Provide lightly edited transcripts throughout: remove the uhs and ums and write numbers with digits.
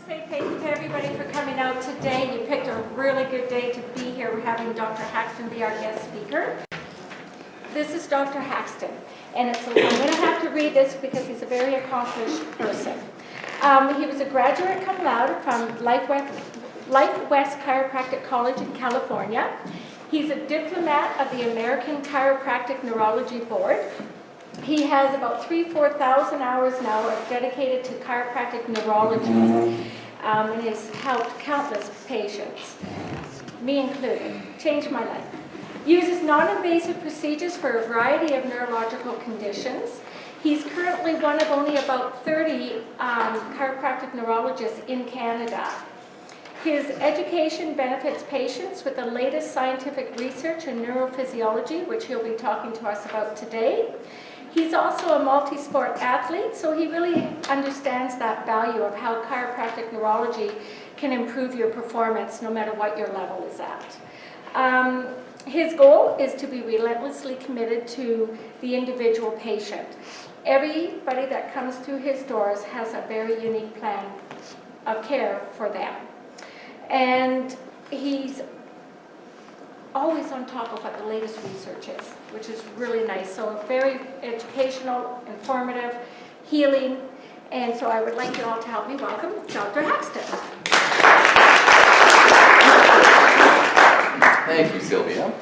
Say thank you to everybody for coming out today. You picked a really good day to be here. We're having Dr. Haxton be our guest speaker. This is Dr. Haxton, and I'm going to have to read this because he's a very accomplished person. He was a graduate cum laude from Life West Chiropractic College in California. He's a diplomat of the American Chiropractic Neurology Board. He has about 4,000 hours now dedicated to chiropractic neurology, and has helped countless patients, me included, changed my life. Uses non-invasive procedures for a variety of neurological conditions. He's currently one of only about 30 chiropractic neurologists in Canada. His education benefits patients with the latest scientific research in neurophysiology, which he'll be talking to us about today. He's also a multi-sport athlete, so he really understands that value of how chiropractic neurology can improve your performance no matter what your level is at. His goal is to be relentlessly committed to the individual patient. Everybody that comes through his doors has a very unique plan of care for them. And he's always on top of what the latest research is, which is really nice. So very educational, informative, healing, and so I would like you all to help me welcome Dr. Haxton. Thank you, Sylvia.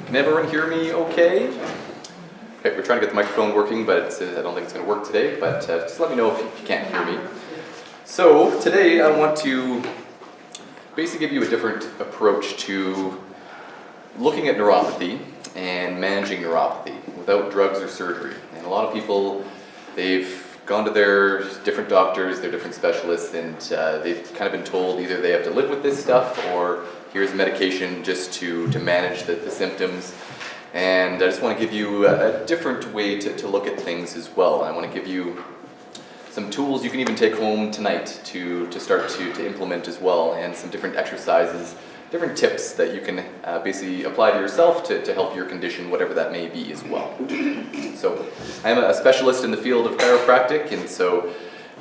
Can everyone hear me okay? Okay, we're trying to get the microphone working, but I don't think it's going to work today, but just let me know if you can't hear me. So today I want to basically give you a different approach to looking at neuropathy and managing neuropathy without drugs or surgery. And a lot of people, they've gone to their different doctors, their different specialists, and they've kind of been told either they have to live with this stuff or here's medication just to manage the symptoms. And I just want to give you a different way to look at things as well. I want to give you some tools you can even take home tonight to start to implement as well, and some different exercises, different tips that you can basically apply to yourself to help your condition, whatever that may be as well. So I am a specialist in the field of chiropractic, and so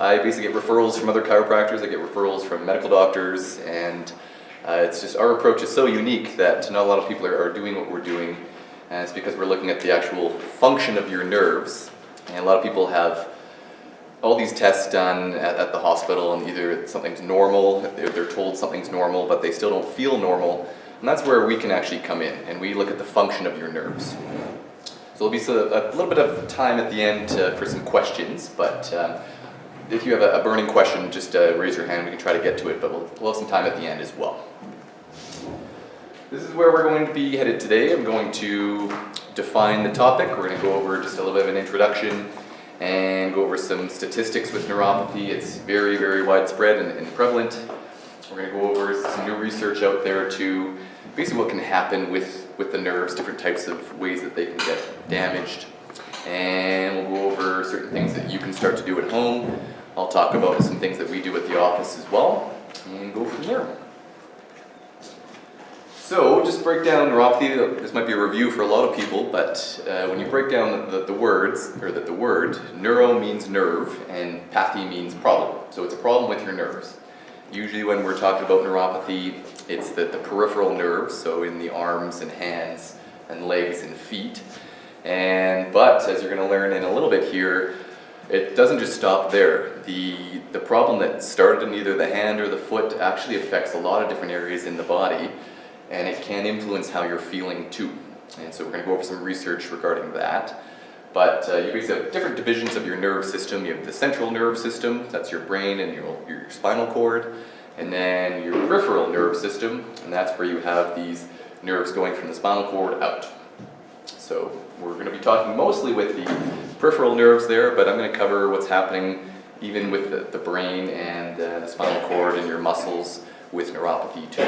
I basically get referrals from other chiropractors, I get referrals from medical doctors, and it's just our approach is so unique that not a lot of people are doing what we're doing, and it's because we're looking at the actual function of your nerves. And a lot of people have all these tests done at the hospital, and either something's normal, they're told something's normal, but they still don't feel normal. And that's where we can actually come in, and we look at the function of your nerves. So there'll be a little bit of time at the end for some questions, but if you have a burning question, just raise your hand, we can try to get to it, but we'll have some time at the end as well. This is where we're going to be headed today. I'm going to define the topic. We're going to go over just a little bit of an introduction, and go over some statistics with neuropathy. It's very, very widespread and prevalent. We're going to go over some new research out there to basically what can happen with the nerves, different types of ways that they can get damaged. And we'll go over certain things that you can start to do at home. I'll talk about some things that we do at the office as well, and go from there. So, just break down neuropathy. This might be a review for a lot of people, but when you break down the words, or the word, neuro means nerve, and pathy means problem. So it's a problem with your nerves. Usually when we're talking about neuropathy, it's the peripheral nerves, so in the arms and hands and legs and feet. But as you're going to learn in a little bit here, it doesn't just stop there. The problem that started in either the hand or the foot actually affects a lot of different areas in the body, and it can influence how you're feeling too. And so we're going to go over some research regarding that. But you basically have different divisions of your nerve system. You have the central nerve system, that's your brain and your spinal cord. And then your peripheral nerve system, and that's where you have these nerves going from the spinal cord out. So we're going to be talking mostly with the peripheral nerves there, but I'm going to cover what's happening even with the brain and the spinal cord and your muscles with neuropathy too.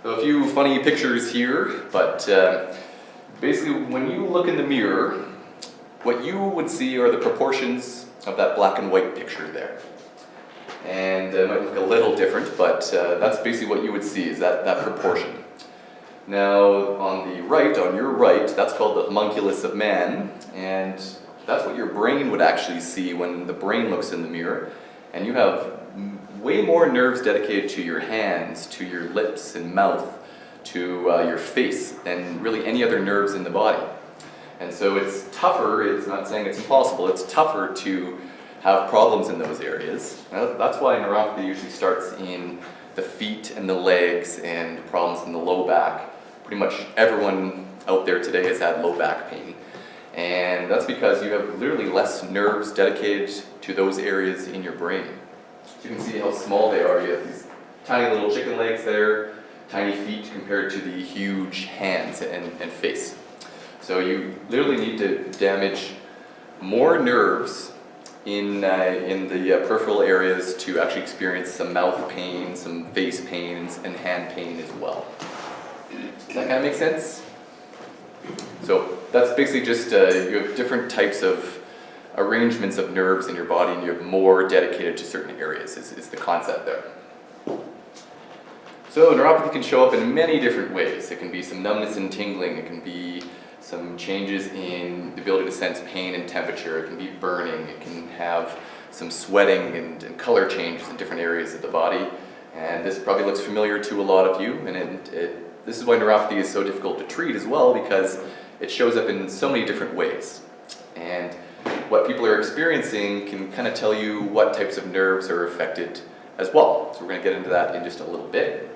So a few funny pictures here, but basically when you look in the mirror, what you would see are the proportions of that black and white picture there. And it might look a little different, but that's basically what you would see, is that proportion. Now on the right, on your right, that's called the homunculus of man, and that's what your brain would actually see when the brain looks in the mirror. and you have way more nerves dedicated to your hands, to your lips and mouth, to your face than really any other nerves in the body. And so it's tougher, it's not saying it's impossible, it's tougher to have problems in those areas. That's why neuropathy usually starts in the feet and the legs and problems in the low back. Pretty much everyone out there today has had low back pain. And that's because you have literally less nerves dedicated to those areas in your brain. You can see how small they are. You have these tiny little chicken legs there, tiny feet compared to the huge hands and face. So you literally need to damage more nerves in the peripheral areas to actually experience some mouth pain, some face pains, and hand pain as well. Does that kind of make sense? So that's basically just, you have different types of arrangements of nerves in your body, and you have more dedicated to certain areas, is the concept there. So neuropathy can show up in many different ways. It can be some numbness and tingling, it can be some changes in the ability to sense pain and temperature, it can be burning, it can have some sweating and color changes in different areas of the body. And this probably looks familiar to a lot of you, and this is why neuropathy is so difficult to treat as well, because it shows up in so many different ways. And what people are experiencing can kind of tell you what types of nerves are affected as well. So we're going to get into that in just a little bit.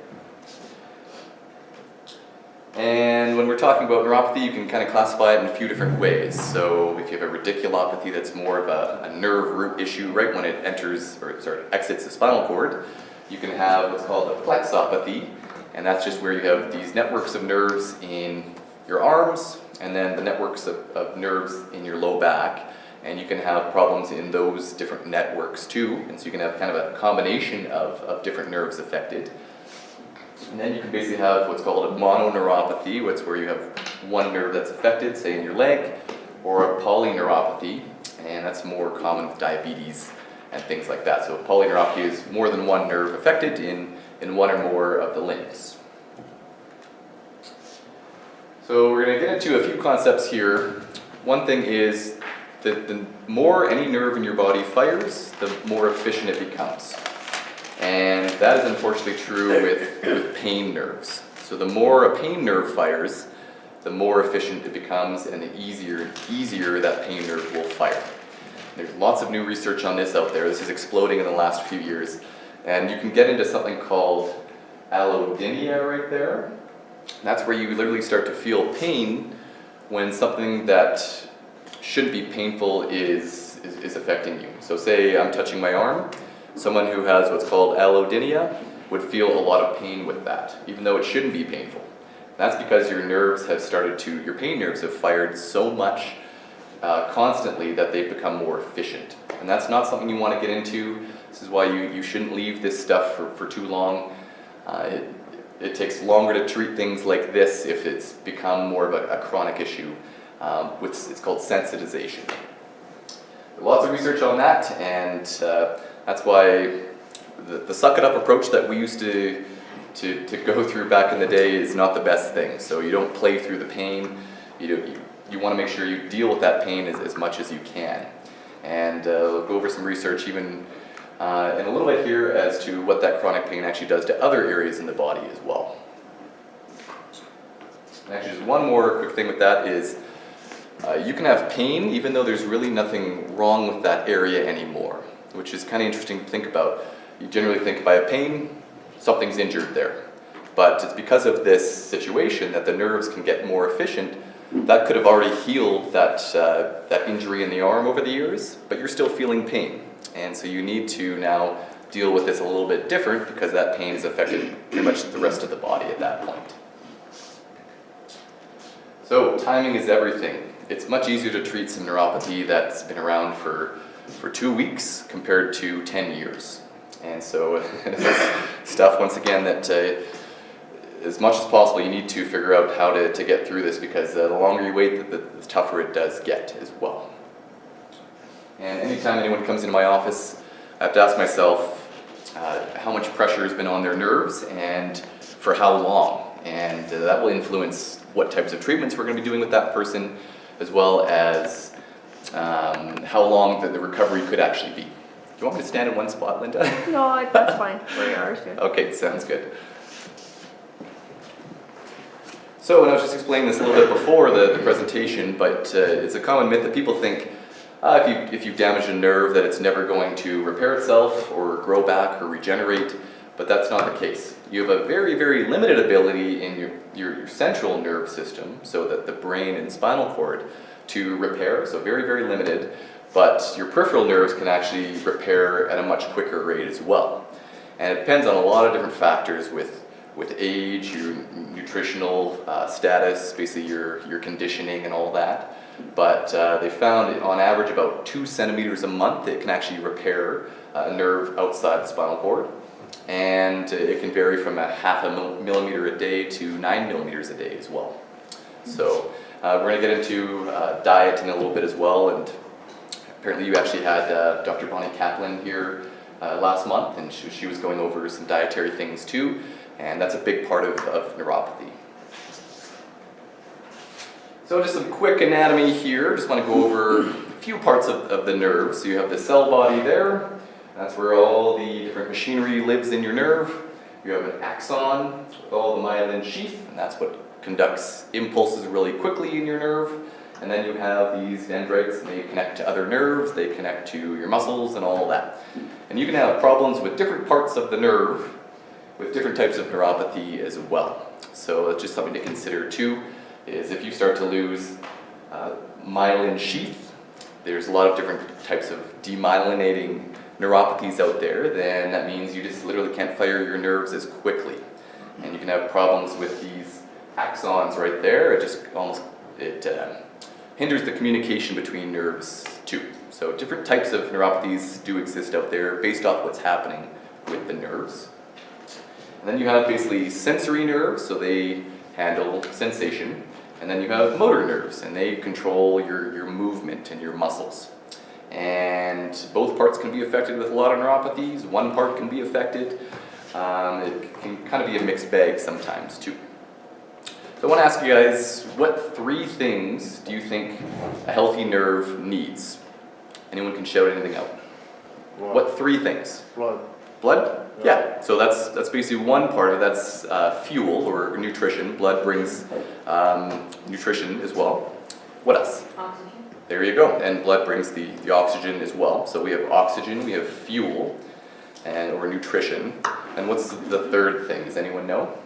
And when we're talking about neuropathy, you can kind of classify it in a few different ways. So if you have a radiculopathy, that's more of a nerve root issue right when it exits the spinal cord. You can have what's called a plexopathy, and that's just where you have these networks of nerves in your arms, and then the networks of nerves in your low back. And you can have problems in those different networks too, and so you can have kind of a combination of different nerves affected. And then you can basically have what's called a mononeuropathy, which is where you have one nerve that's affected, say in your leg, or a polyneuropathy, and that's more common with diabetes and things like that. So polyneuropathy is more than one nerve affected in one or more of the limbs. So we're going to get into a few concepts here. One thing is that the more any nerve in your body fires, the more efficient it becomes. And that is unfortunately true with pain nerves. So the more a pain nerve fires, the more efficient it becomes, and the easier that pain nerve will fire. There's lots of new research on this out there. This is exploding in the last few years. And you can get into something called allodynia right there. And that's where you literally start to feel pain when something that shouldn't be painful is affecting you. So say I'm touching my arm. Someone who has what's called allodynia would feel a lot of pain with that, even though it shouldn't be painful. That's because your nerves have your pain nerves have fired so much constantly that they've become more efficient. And that's not something you want to get into. This is why you shouldn't leave this stuff for too long. It takes longer to treat things like this if it's become more of a chronic issue. It's called sensitization. Lots of research on that, and that's why the suck it up approach that we used to go through back in the day is not the best thing. So you don't play through the pain. You want to make sure you deal with that pain as much as you can. And we'll go over some research even in a little bit here as to what that chronic pain actually does to other areas in the body as well. And actually, just one more quick thing with that is you can have pain even though there's really nothing wrong with that area anymore, which is kind of interesting to think about. You generally think if I have pain, something's injured there. But it's because of this situation that the nerves can get more efficient. That could have already healed that injury in the arm over the years, but you're still feeling pain. And so you need to now deal with this a little bit different because that pain has affected pretty much the rest of the body at that point. So timing is everything. It's much easier to treat some neuropathy that's been around for 2 weeks compared to 10 years. And so this is stuff, once again, that as much as possible, you need to figure out how to get through this, because the longer you wait, the tougher it does get as well. And anytime anyone comes into my office, I have to ask myself how much pressure has been on their nerves and for how long. And that will influence what types of treatments we're going to be doing with that person, as well as how long the recovery could actually be. you want me to stand in one spot, Linda? No, that's fine. Where you are is good. Okay, sounds good. So, and I was just explaining this a little bit before the presentation, but it's a common myth that people think if you've damaged a nerve that it's never going to repair itself or grow back or regenerate, but that's not the case. You have a very, very limited ability in your central nerve system, so that the brain and spinal cord, to repair, so very, very limited, but your peripheral nerves can actually repair at a much quicker rate as well. And it depends on a lot of different factors with age, your nutritional status, basically your conditioning and all that. But they found on average about 2 centimeters a month it can actually repair a nerve outside the spinal cord. And it can vary from a half a millimeter a day to 9 millimeters a day as well. So we're going to get into diet in a little bit as well. And apparently you actually had Dr. Bonnie Kaplan here last month, and she was going over some dietary things too. And that's a big part of neuropathy. So just some quick anatomy here. Just want to go over a few parts of the nerve. So you have the cell body there. That's where all the different machinery lives in your nerve. You have an axon with all the myelin sheath, and that's what conducts impulses really quickly in your nerve. And then you have these dendrites, and they connect to other nerves, they connect to your muscles and all that. And you can have problems with different parts of the nerve with different types of neuropathy as well. So that's just something to consider too, is if you start to lose myelin sheath, there's a lot of different types of demyelinating neuropathies out there, then that means you just literally can't fire your nerves as quickly. And you can have problems with these axons right there. It just hinders the communication between nerves too. So different types of neuropathies do exist out there based off what's happening with the nerves. And then you have basically sensory nerves, so they handle sensation. And then you have motor nerves, and they control your movement and your muscles. And both parts can be affected with a lot of neuropathies. One part can be affected. It can kind of be a mixed bag sometimes too. So I want to ask you guys, what 3 things do you think a healthy nerve needs? Anyone can shout anything out. Blood. What 3 things? Blood. Blood? Yeah. So that's basically one part of it. That's fuel or nutrition. Blood brings nutrition as well. What else? Oxygen. There you go. And blood brings the oxygen as well. So we have oxygen, we have fuel, or nutrition. And what's the third thing? Does anyone know?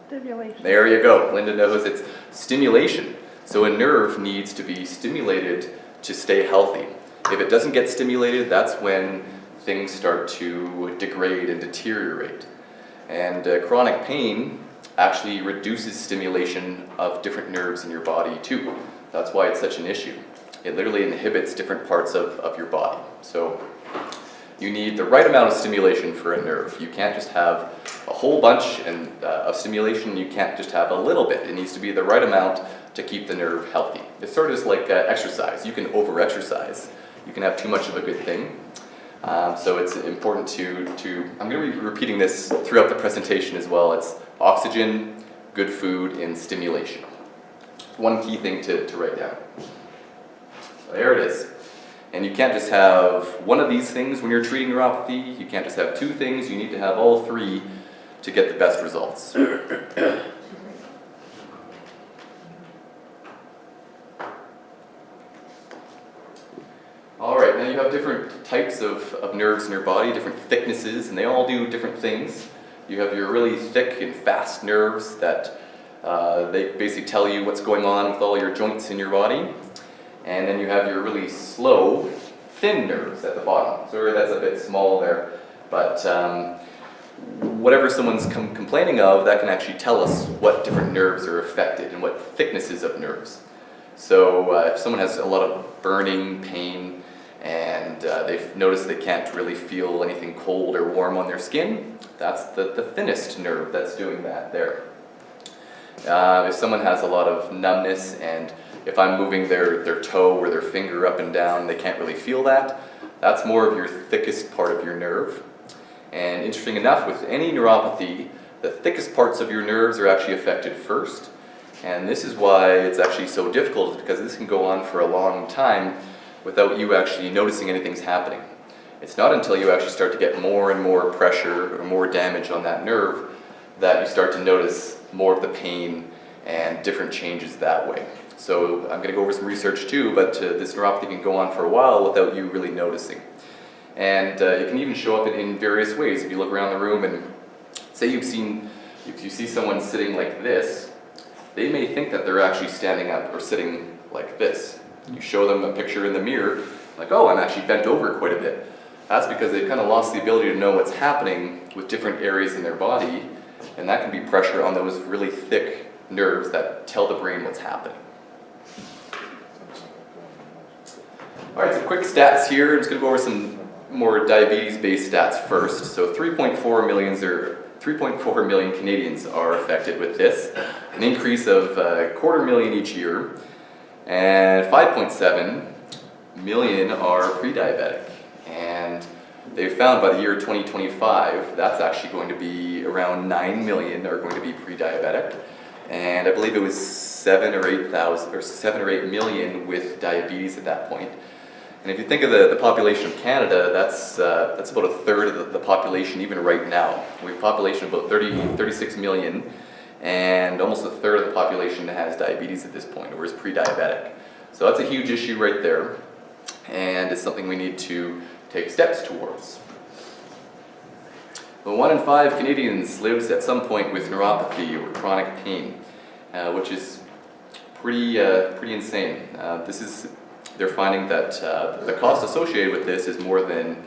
Stimulation. There you go. Linda knows it's stimulation. So a nerve needs to be stimulated to stay healthy. If it doesn't get stimulated, that's when things start to degrade and deteriorate. And chronic pain actually reduces stimulation of different nerves in your body too. That's why it's such an issue. It literally inhibits different parts of your body. So you need the right amount of stimulation for a nerve. You can't just have a whole bunch of stimulation. You can't just have a little bit. It needs to be the right amount to keep the nerve healthy. It's sort of just like exercise. You can over-exercise. You can have too much of a good thing. So it's important to, I'm going to be repeating this throughout the presentation as well. It's oxygen, good food, and stimulation. One key thing to write down. So there it is. And you can't just have one of these things when you're treating neuropathy. You can't just have 2 things. You need to have all 3 to get the best results. All right, now you have different types of nerves in your body, different thicknesses, and they all do different things. You have your really thick and fast nerves that they basically tell you what's going on with all your joints in your body. And then you have your really slow, thin nerves at the bottom. Sorry, that's a bit small there, but whatever someone's complaining of, that can actually tell us what different nerves are affected and what thicknesses of nerves. So if someone has a lot of burning pain and they've noticed they can't really feel anything cold or warm on their skin, that's the thinnest nerve that's doing that there. If someone has a lot of numbness, and if I'm moving their toe or their finger up and down, they can't really feel that, that's more of your thickest part of your nerve. And interesting enough, with any neuropathy, the thickest parts of your nerves are actually affected first. And this is why it's actually so difficult, because this can go on for a long time. without you actually noticing anything's happening. It's not until you actually start to get more and more pressure or more damage on that nerve that you start to notice more of the pain and different changes that way. So I'm going to go over some research too, but this neuropathy can go on for a while without you really noticing. And it can even show up in various ways. If you look around the room and say if you see someone sitting like this, they may think that they're actually standing up or sitting like this. You show them a picture in the mirror, like, oh, I'm actually bent over quite a bit. That's because they've kind of lost the ability to know what's happening with different areas in their body, and that can be pressure on those really thick nerves that tell the brain what's happening. All right, some quick stats here. I'm just going to go over some more diabetes-based stats first. So 3.4 million Canadians are affected with this, an increase of 250,000 each year, and 5.7 million are pre-diabetic. And they've found by the year 2025, that's actually going to be around 9 million are going to be pre-diabetic. And I believe it was 7 or 8 million with diabetes at that point. And if you think of the population of Canada, that's about a third of the population even right now. We have a population of about 36 million, and almost a third of the population has diabetes at this point, or is pre-diabetic. So that's a huge issue right there, and it's something we need to take steps towards. Well, 1 in 5 Canadians lives at some point with neuropathy or chronic pain, which is pretty insane. They're finding that the cost associated with this is more than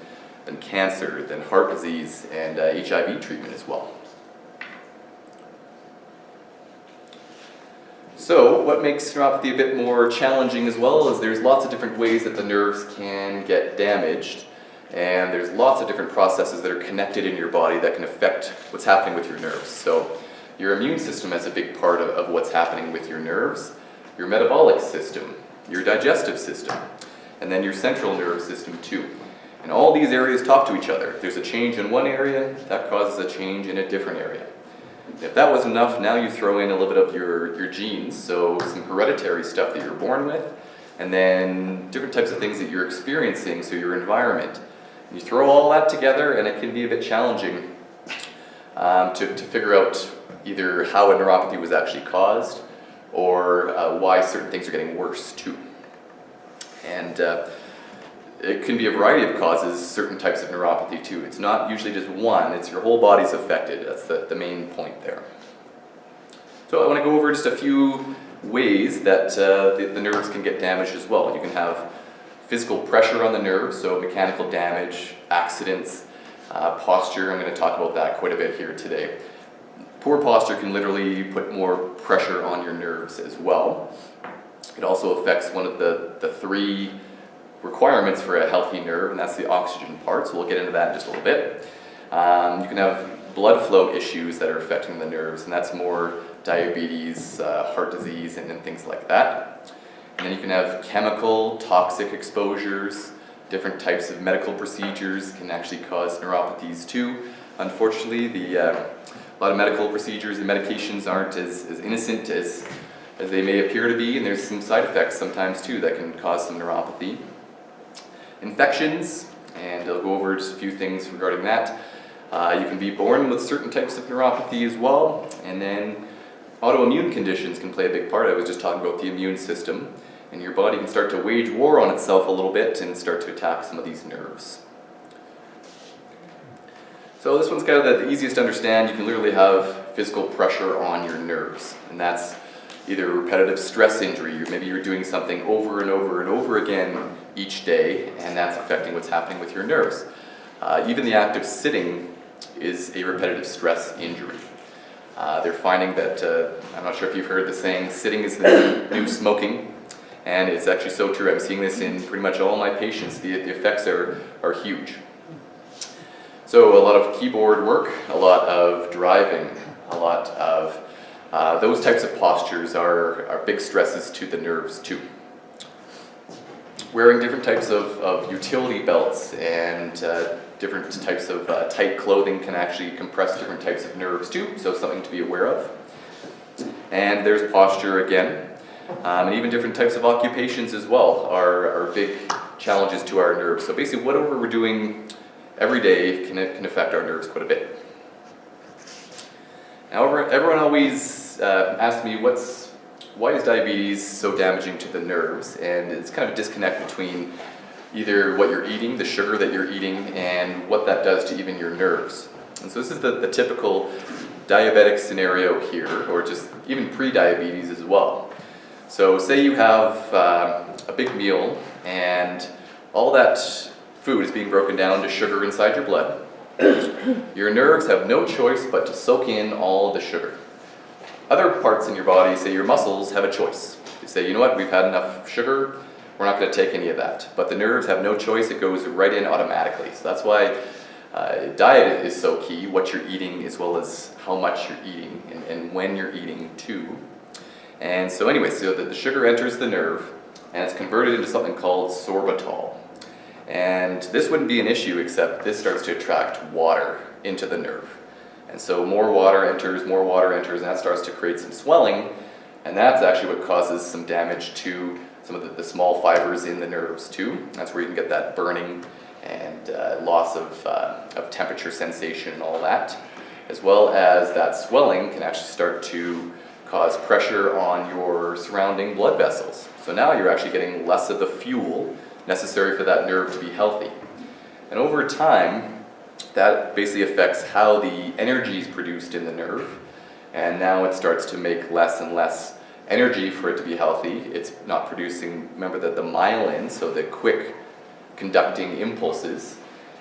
cancer, than heart disease, and HIV treatment as well. So what makes neuropathy a bit more challenging as well is there's lots of different ways that the nerves can get damaged, and there's lots of different processes that are connected in your body that can affect what's happening with your nerves. So your immune system is a big part of what's happening with your nerves, your metabolic system, your digestive system, and then your central nervous system too. And all these areas talk to each other. If there's a change in one area, that causes a change in a different area. If that wasn't enough, now you throw in a little bit of your genes, so some hereditary stuff that you're born with, and then different types of things that you're experiencing, so your environment. You throw all that together, and it can be a bit challenging to figure out either how a neuropathy was actually caused, or why certain things are getting worse too. And it can be a variety of causes, certain types of neuropathy too. It's not usually just one, it's your whole body's affected. That's the main point there. So I want to go over just a few ways that the nerves can get damaged as well. You can have physical pressure on the nerves, so mechanical damage, accidents, posture. I'm going to talk about that quite a bit here today. Poor posture can literally put more pressure on your nerves as well. It also affects one of the 3 requirements for a healthy nerve, and that's the oxygen part, so we'll get into that in just a little bit. You can have blood flow issues that are affecting the nerves, and that's more diabetes, heart disease, and things like that. And then you can have chemical, toxic exposures. Different types of medical procedures can actually cause neuropathies too. Unfortunately, a lot of medical procedures and medications aren't as innocent as they may appear to be, and there's some side effects sometimes too that can cause some neuropathy. Infections, and I'll go over just a few things regarding that. You can be born with certain types of neuropathy as well, and then autoimmune conditions can play a big part. I was just talking about the immune system, and your body can start to wage war on itself a little bit and start to attack some of these nerves. So this one's kind of the easiest to understand. You can literally have physical pressure on your nerves, and that's either repetitive stress injury, or maybe you're doing something over and over and over again each day, and that's affecting what's happening with your nerves. Even the act of sitting is a repetitive stress injury. They're finding that, I'm not sure if you've heard the saying, sitting is the new smoking, and it's actually so true. I'm seeing this in pretty much all my patients. The effects are huge. So a lot of keyboard work, a lot of driving, a lot of those types of postures are big stresses to the nerves too. Wearing different types of utility belts and different types of tight clothing can actually compress different types of nerves too, so something to be aware of. And there's posture again, and even different types of occupations as well are big challenges to our nerves. So basically whatever we're doing every day can affect our nerves quite a bit. Now everyone always asks me why is diabetes so damaging to the nerves, and it's kind of a disconnect between either what you're eating, the sugar that you're eating, and what that does to even your nerves. And so this is the typical diabetic scenario here, or just even pre-diabetes as well. So say you have a big meal and all that food is being broken down to sugar inside your blood. Your nerves have no choice but to soak in all the sugar. Other parts in your body, say your muscles, have a choice. They say, you know what, we've had enough sugar, we're not going to take any of that. But the nerves have no choice, it goes right in automatically. So that's why diet is so key, what you're eating as well as how much you're eating and when you're eating too. And so anyway, so the sugar enters the nerve and it's converted into something called sorbitol. And this wouldn't be an issue except this starts to attract water into the nerve. And so more water enters, and that starts to create some swelling, and that's actually what causes some damage to some of the small fibers in the nerves too. That's where you can get that burning and loss of temperature sensation and all that, as well as that swelling can actually start to cause pressure on your surrounding blood vessels. So now you're actually getting less of the fuel necessary for that nerve to be healthy. And over time, that basically affects how the energy is produced in the nerve, and now it starts to make less and less energy for it to be healthy. It's not producing, remember, the myelin, so the quick conducting impulses.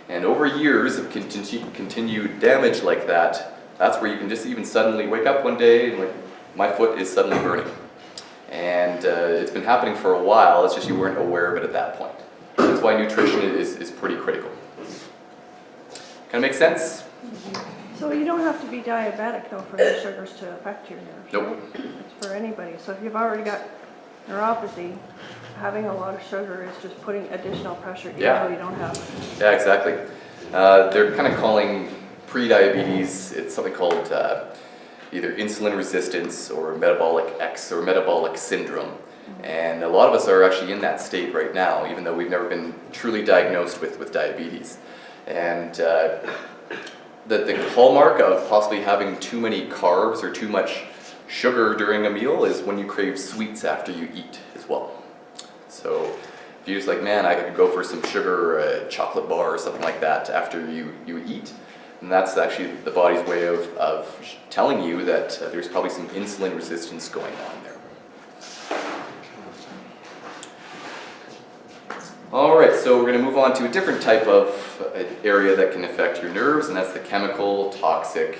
And over years of continued damage like that, that's where you can just even suddenly wake up one day and like, my foot is suddenly burning. And it's been happening for a while, it's just you weren't aware of it at that point. That's why nutrition is pretty critical. Kind of make sense? So you don't have to be diabetic though for the sugars to affect your nerves, Nope. right? It's for anybody. So if you've already got neuropathy, having a lot of sugar is just putting additional pressure even though you don't have it. Yeah, exactly. They're kind of calling pre-diabetes, it's something called either insulin resistance or metabolic X or metabolic syndrome. And a lot of us are actually in that state right now, even though we've never been truly diagnosed with diabetes. And the hallmark of possibly having too many carbs or too much sugar during a meal is when you crave sweets after you eat as well. So if you're just like, man, I could go for some sugar or a chocolate bar or something like that after you eat, and that's actually the body's way of telling you that there's probably some insulin resistance going on there. Alright, so we're going to move on to a different type of area that can affect your nerves, and that's the chemical, toxic,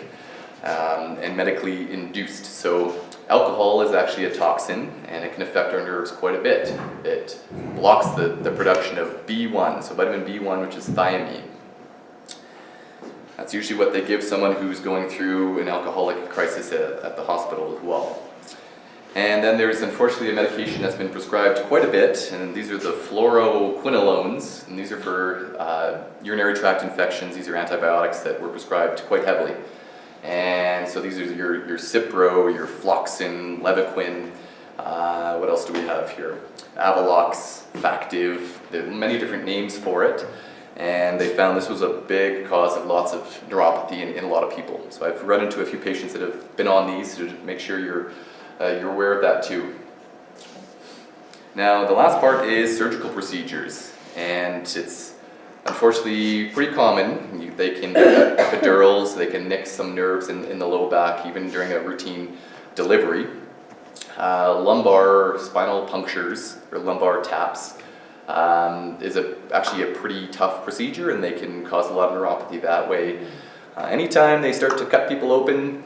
and medically induced. So alcohol is actually a toxin, and it can affect our nerves quite a bit. It blocks the production of B1, so vitamin B1, which is thiamine. That's usually what they give someone who's going through an alcoholic crisis at the hospital as well. And then there's unfortunately a medication that's been prescribed quite a bit, and these are the fluoroquinolones, and these are for urinary tract infections. These are antibiotics that were prescribed quite heavily. And so these are your Cipro, your Floxin, Levaquin, what else do we have here? Avalox, Factive, there are many different names for it. And they found this was a big cause of lots of neuropathy in a lot of people. So I've run into a few patients that have been on these to make sure you're aware of that too. Now the last part is surgical procedures, and it's unfortunately pretty common. They can get epidurals, they can nick some nerves in the low back even during a routine delivery. Lumbar spinal punctures or lumbar taps is actually a pretty tough procedure, and they can cause a lot of neuropathy that way. Anytime they start to cut people open,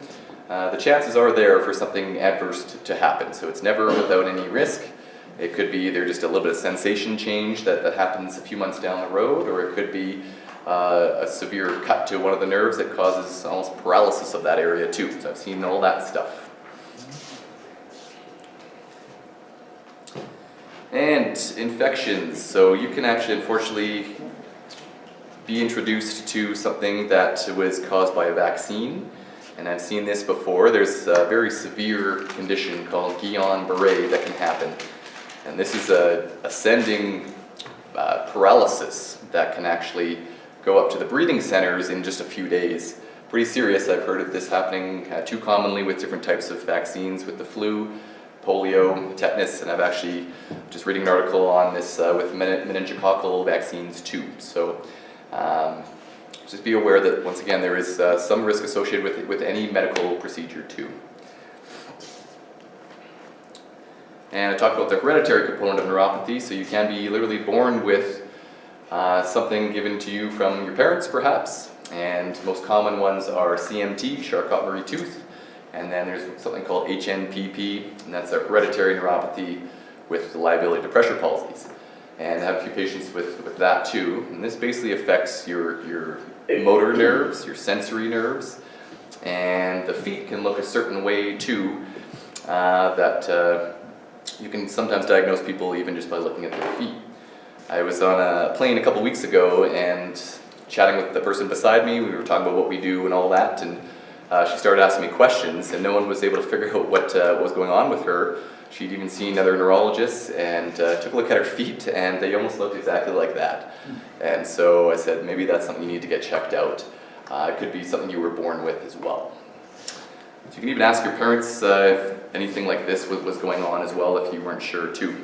the chances are there for something adverse to happen. So it's never without any risk. It could be either just a little bit of sensation change that happens a few months down the road, or it could be a severe cut to one of the nerves that causes almost paralysis of that area too. So I've seen all that stuff. And infections. So you can actually, unfortunately, be introduced to something that was caused by a vaccine. And I've seen this before. There's a very severe condition called Guillain-Barré that can happen. And this is a ascending paralysis that can actually go up to the breathing centers in just a few days. Pretty serious. I've heard of this happening too commonly with different types of vaccines, with the flu, polio, tetanus, and I've actually just reading an article on this with meningococcal vaccines too. So just be aware that, once again, there is some risk associated with any medical procedure too. And I talked about the hereditary component of neuropathy, so you can be literally born with something given to you from your parents, perhaps. And most common ones are CMT, Charcot-Marie tooth, and then there's something called HNPP, and that's a hereditary neuropathy with liability to pressure palsies. And I have a few patients with that too. And this basically affects your motor nerves, your sensory nerves, and the feet can look a certain way too, that you can sometimes diagnose people even just by looking at their feet. I was on a plane a couple weeks ago and chatting with the person beside me. We were talking about what we do and all that, and she started asking me questions, and no one was able to figure out what was going on with her. She'd even seen other neurologists and took a look at her feet, and they almost looked exactly like that. And so I said, maybe that's something you need to get checked out. It could be something you were born with as well. So you can even ask your parents if anything like this was going on as well, if you weren't sure too.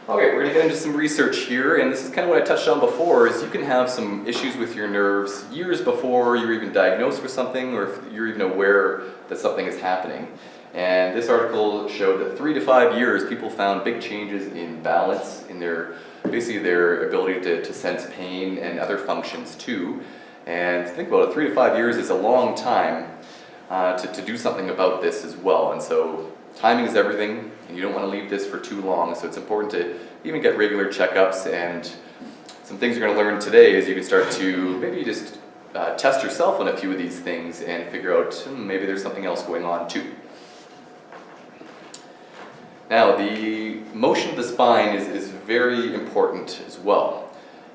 Okay, we're going to get into some research here, and this is kind of what I touched on before, is you can have some issues with your nerves years before you're even diagnosed with something, or if you're even aware that something is happening. And this article showed that 3 to 5 years, people found big changes in balance, in basically their ability to sense pain and other functions too. And think about it, 3 to 5 years is a long time to do something about this as well. And so timing is everything, and you don't want to leave this for too long, so it's important to even get regular checkups. And some things you're going to learn today is you can start to maybe just test yourself on a few of these things and figure out maybe there's something else going on too. Now, the motion of the spine is very important as well,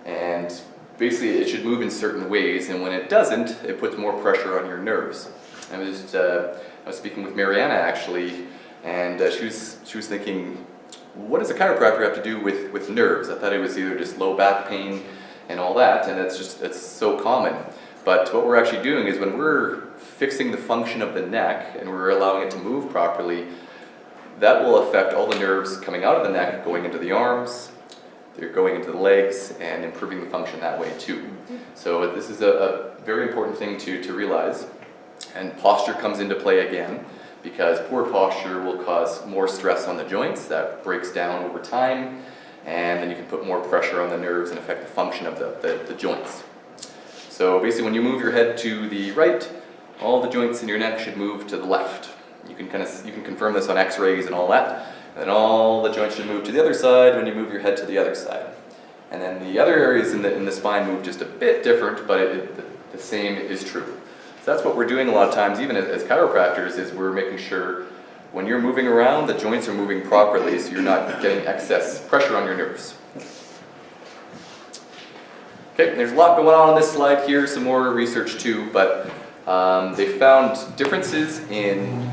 and basically it should move in certain ways, and when it doesn't, it puts more pressure on your nerves. I was speaking with Mariana actually, and she was thinking, what does a chiropractor have to do with nerves? I thought it was either just low back pain and all that, and it's so common. But what we're actually doing is when we're fixing the function of the neck and we're allowing it to move properly, that will affect all the nerves coming out of the neck, going into the arms, they're going into the legs, and improving the function that way too. So this is a very important thing to realize. And posture comes into play again, because poor posture will cause more stress on the joints. That breaks down over time, and then you can put more pressure on the nerves and affect the function of the joints. So basically when you move your head to the right, all the joints in your neck should move to the left. You can confirm this on x-rays and all that. And then all the joints should move to the other side when you move your head to the other side. And then the other areas in the spine move just a bit different, but the same is true. So that's what we're doing a lot of times, even as chiropractors, is we're making sure when you're moving around, the joints are moving properly, so you're not getting excess pressure on your nerves. Okay, there's a lot going on this slide here, some more research too, but they found differences in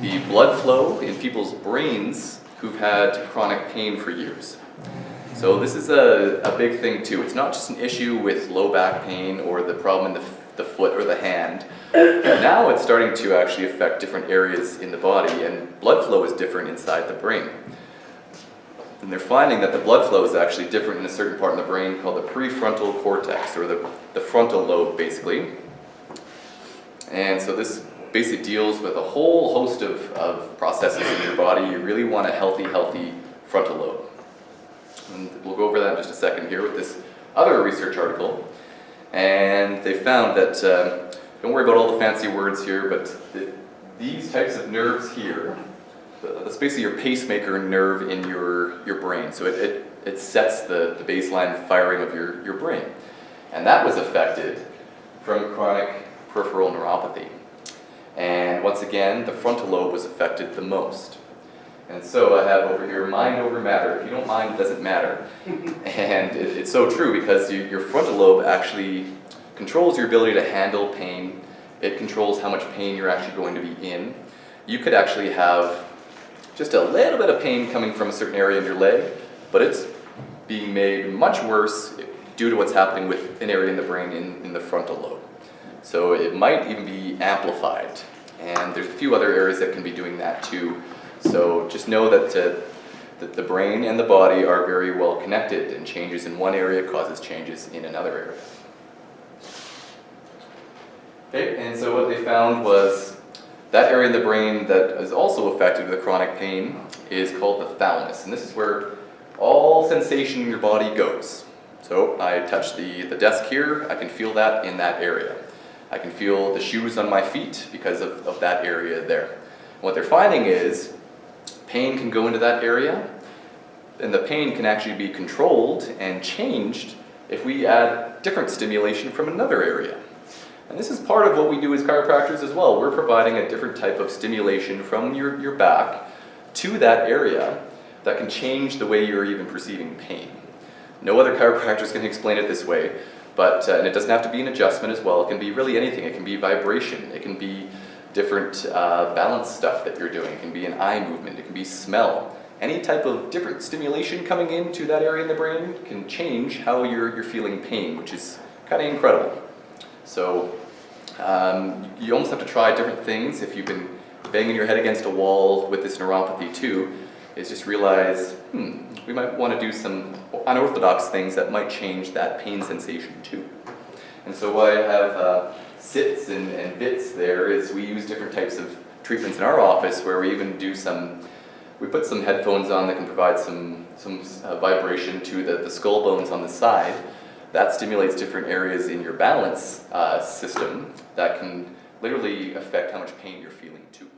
the blood flow in people's brains who've had chronic pain for years. So this is a big thing too. It's not just an issue with low back pain or the problem in the foot or the hand. Now it's starting to actually affect different areas in the body, and blood flow is different inside the brain. And they're finding that the blood flow is actually different in a certain part of the brain called the prefrontal cortex, or the frontal lobe basically. And so this basically deals with a whole host of processes in your body. You really want a healthy frontal lobe. And we'll go over that in just a second here with this other research article. And they found that, don't worry about all the fancy words here, but these types of nerves here, that's basically your pacemaker nerve in your brain. So it sets the baseline firing of your brain. And that was affected from chronic peripheral neuropathy. And once again, the frontal lobe was affected the most. And so I have over here, mind over matter. If you don't mind, it doesn't matter. And it's so true, because your frontal lobe actually controls your ability to handle pain. It controls how much pain you're actually going to be in. You could actually have just a little bit of pain coming from a certain area in your leg, but it's being made much worse due to what's happening with an area in the brain in the frontal lobe. So it might even be amplified. And there's a few other areas that can be doing that too. So just know that the brain and the body are very well connected, and changes in one area causes changes in another area. Okay, and so what they found was that area in the brain that is also affected with chronic pain is called the thalamus, and this is where all sensation in your body goes. So I touch the desk here, I can feel that in that area. I can feel the shoes on my feet because of that area there. And what they're finding is pain can go into that area, and the pain can actually be controlled and changed if we add different stimulation from another area. And this is part of what we do as chiropractors as well. We're providing a different type of stimulation from your back to that area that can change the way you're even perceiving pain. No other chiropractor is going to explain it this way, but and it doesn't have to be an adjustment as well. It can be really anything. It can be vibration. It can be different balance stuff that you're doing. It can be an eye movement. It can be smell. Any type of different stimulation coming into that area in the brain can change how you're feeling pain, which is kind of incredible. So you almost have to try different things. If you've been banging your head against a wall with this neuropathy too, is just realize, we might want to do some unorthodox things that might change that pain sensation too. And so why I have sits and bits there is we use different types of treatments in our office where we even do we put some headphones on that can provide some vibration to the skull bones on the side. That stimulates different areas in your balance system that can literally affect how much pain you're feeling too.